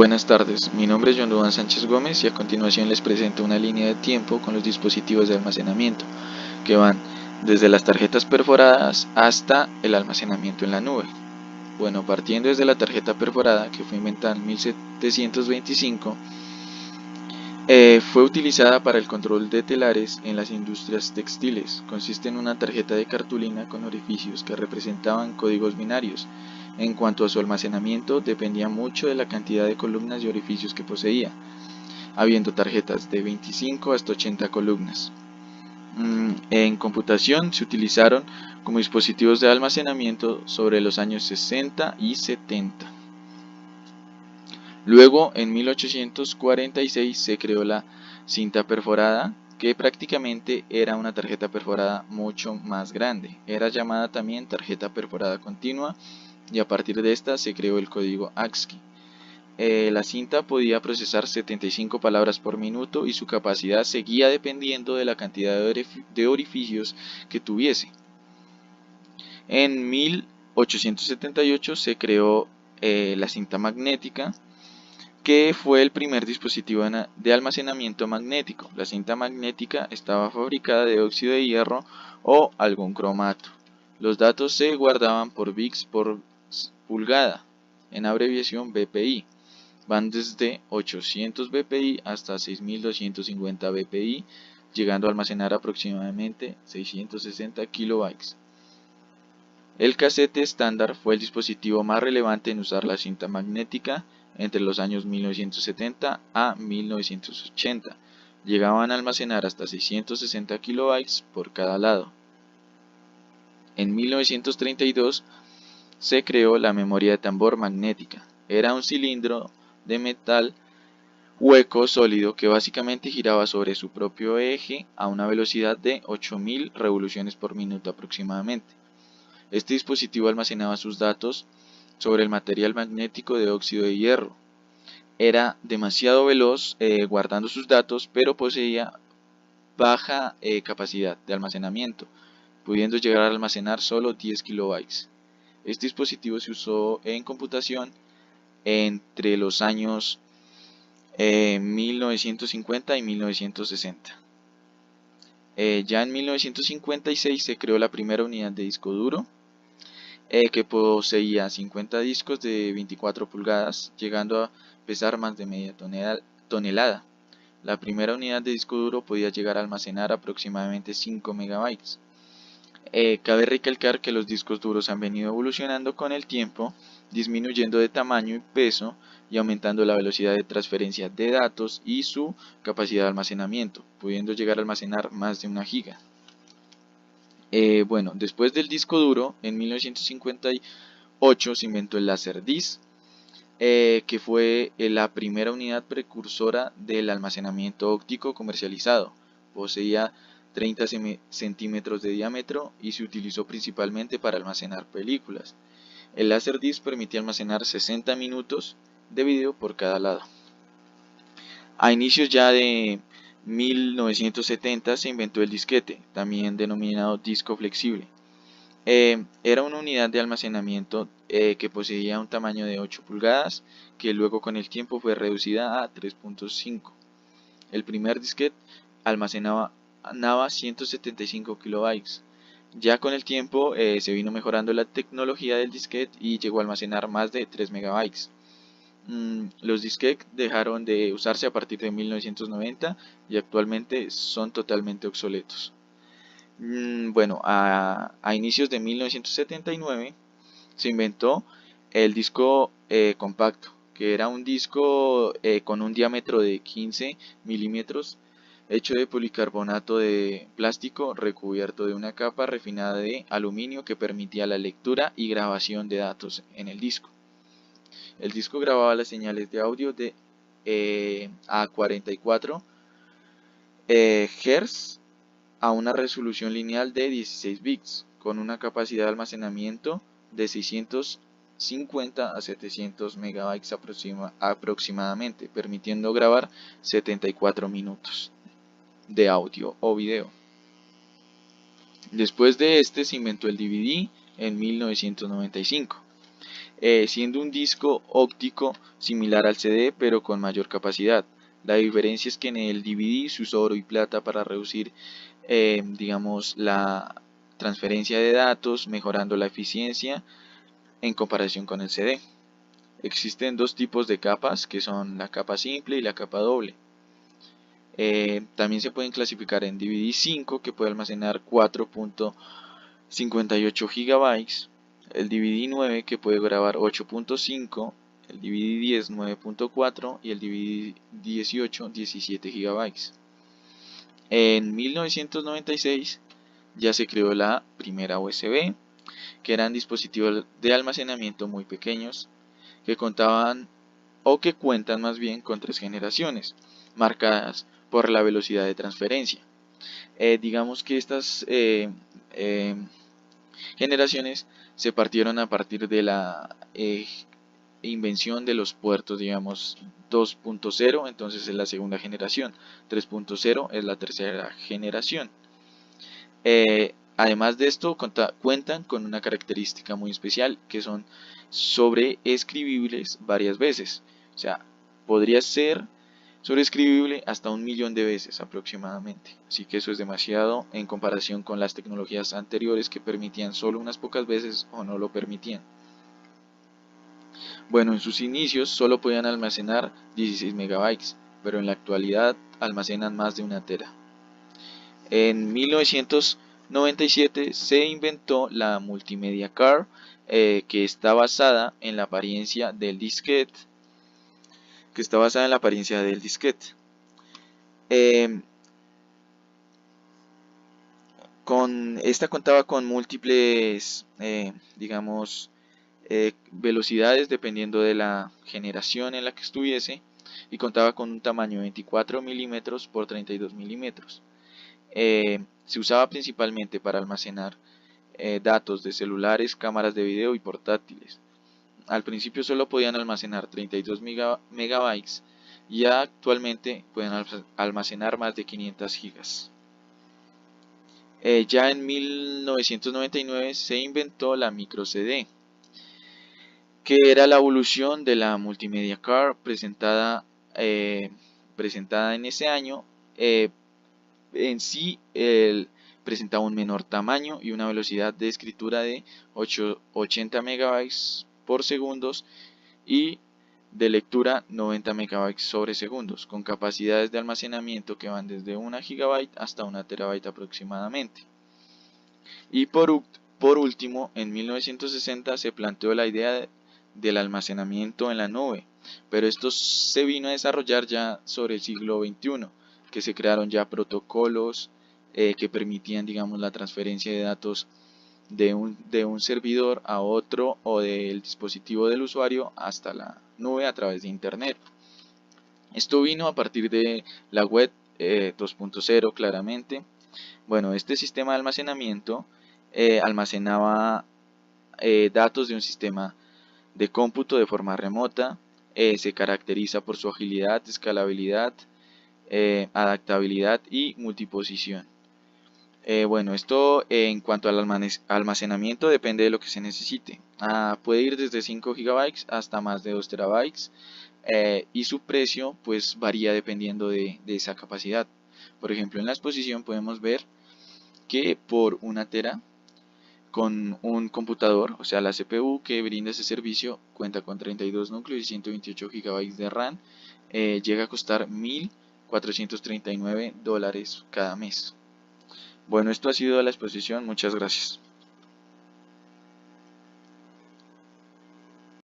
Buenas tardes, mi nombre es John Duan Sánchez Gómez y a continuación les presento una línea de tiempo con los dispositivos de almacenamiento que van desde las tarjetas perforadas hasta el almacenamiento en la nube. Bueno, partiendo desde la tarjeta perforada, que fue inventada en 1725, fue utilizada para el control de telares en las industrias textiles. Consiste en una tarjeta de cartulina con orificios que representaban códigos binarios. En cuanto a su almacenamiento, dependía mucho de la cantidad de columnas y orificios que poseía, habiendo tarjetas de 25 hasta 80 columnas. En computación se utilizaron como dispositivos de almacenamiento sobre los años 60 y 70. Luego, en 1846 se creó la cinta perforada, que prácticamente era una tarjeta perforada mucho más grande. Era llamada también tarjeta perforada continua y a partir de esta se creó el código ASCII. La cinta podía procesar 75 palabras por minuto y su capacidad seguía dependiendo de la cantidad de orificios que tuviese. En 1878 se creó la cinta magnética, que fue el primer dispositivo de almacenamiento magnético. La cinta magnética estaba fabricada de óxido de hierro o algún cromato. Los datos se guardaban por bits por pulgada, en abreviación BPI. Van desde 800 BPI hasta 6250 BPI, llegando a almacenar aproximadamente 660 kilobytes. El casete estándar fue el dispositivo más relevante en usar la cinta magnética entre los años 1970 a 1980. Llegaban a almacenar hasta 660 kilobytes por cada lado. En 1932 se creó la memoria de tambor magnética. Era un cilindro de metal hueco sólido que básicamente giraba sobre su propio eje a una velocidad de 8000 revoluciones por minuto aproximadamente. Este dispositivo almacenaba sus datos sobre el material magnético de óxido de hierro. Era demasiado veloz guardando sus datos, pero poseía baja capacidad de almacenamiento, pudiendo llegar a almacenar solo 10 kilobytes. Este dispositivo se usó en computación entre los años 1950 y 1960. Ya en 1956 se creó la primera unidad de disco duro, que poseía 50 discos de 24 pulgadas, llegando a pesar más de media tonelada. La primera unidad de disco duro podía llegar a almacenar aproximadamente 5 megabytes. Cabe recalcar que los discos duros han venido evolucionando con el tiempo, disminuyendo de tamaño y peso y aumentando la velocidad de transferencia de datos y su capacidad de almacenamiento, pudiendo llegar a almacenar más de 1 giga. Bueno, después del disco duro, en 1958 se inventó el Laserdisc, que fue la primera unidad precursora del almacenamiento óptico comercializado. Poseía 30 centímetros de diámetro y se utilizó principalmente para almacenar películas. El Laserdisc permitía almacenar 60 minutos de video por cada lado. A inicios ya de 1970 se inventó el disquete, también denominado disco flexible. Era una unidad de almacenamiento que poseía un tamaño de 8 pulgadas, que luego con el tiempo fue reducida a 3.5. El primer disquete almacenaba 175 kilobytes. Ya con el tiempo se vino mejorando la tecnología del disquete y llegó a almacenar más de 3 megabytes. Los disquetes dejaron de usarse a partir de 1990 y actualmente son totalmente obsoletos. Bueno, a inicios de 1979 se inventó el disco compacto, que era un disco con un diámetro de 15 milímetros, hecho de policarbonato de plástico recubierto de una capa refinada de aluminio que permitía la lectura y grabación de datos en el disco. El disco grababa las señales de audio de a 44 Hz a una resolución lineal de 16 bits, con una capacidad de almacenamiento de 650 a 700 megabytes aproximadamente, permitiendo grabar 74 minutos de audio o video. Después de este se inventó el DVD en 1995. siendo un disco óptico similar al CD pero con mayor capacidad. La diferencia es que en el DVD se usó oro y plata para reducir digamos la transferencia de datos, mejorando la eficiencia en comparación con el CD. Existen dos tipos de capas, que son la capa simple y la capa doble. También se pueden clasificar en DVD 5, que puede almacenar 4.58 GB, el DVD 9, que puede grabar 8.5, el DVD 10 9.4 y el DVD 18 17 GB. En 1996 ya se creó la primera USB, que eran dispositivos de almacenamiento muy pequeños que contaban o que cuentan más bien con 3 generaciones, marcadas por la velocidad de transferencia. Digamos que estas generaciones se partieron a partir de la invención de los puertos, digamos 2.0, entonces es la segunda generación, 3.0 es la tercera generación. Además de esto, cuentan con una característica muy especial, que son sobreescribibles varias veces. O sea, podría ser sobreescribible hasta 1.000.000 de veces aproximadamente. Así que eso es demasiado en comparación con las tecnologías anteriores que permitían solo unas pocas veces o no lo permitían. Bueno, en sus inicios solo podían almacenar 16 megabytes, pero en la actualidad almacenan más de 1 tera. En 1997 se inventó la Multimedia Card, que está basada en la apariencia del disquete. Esta contaba con múltiples, digamos, velocidades dependiendo de la generación en la que estuviese, y contaba con un tamaño de 24 milímetros por 32 milímetros. Se usaba principalmente para almacenar datos de celulares, cámaras de video y portátiles. Al principio solo podían almacenar 32 megabytes y actualmente pueden almacenar más de 500 gigas. Ya en 1999 se inventó la micro CD, que era la evolución de la Multimedia Card presentada en ese año. En sí presentaba un menor tamaño y una velocidad de escritura de 80 megabytes por segundos y de lectura 90 megabytes sobre segundos, con capacidades de almacenamiento que van desde 1 gigabyte hasta 1 terabyte aproximadamente. Y por último, en 1960 se planteó la idea del almacenamiento en la nube, pero esto se vino a desarrollar ya sobre el siglo XXI, que se crearon ya protocolos que permitían, digamos, la transferencia de datos de un servidor a otro o del dispositivo del usuario hasta la nube a través de internet. Esto vino a partir de la web 2.0 claramente. Bueno, este sistema de almacenamiento almacenaba datos de un sistema de cómputo de forma remota. Se caracteriza por su agilidad, escalabilidad, adaptabilidad y multiposición. Bueno, esto en cuanto al almacenamiento depende de lo que se necesite. Puede ir desde 5 GB hasta más de 2 TB, y su precio pues varía dependiendo de esa capacidad. Por ejemplo, en la exposición podemos ver que por 1 tera con un computador, o sea la CPU que brinda ese servicio, cuenta con 32 núcleos y 128 GB de RAM, llega a costar $1.439 cada mes. Bueno, esto ha sido la exposición, muchas gracias.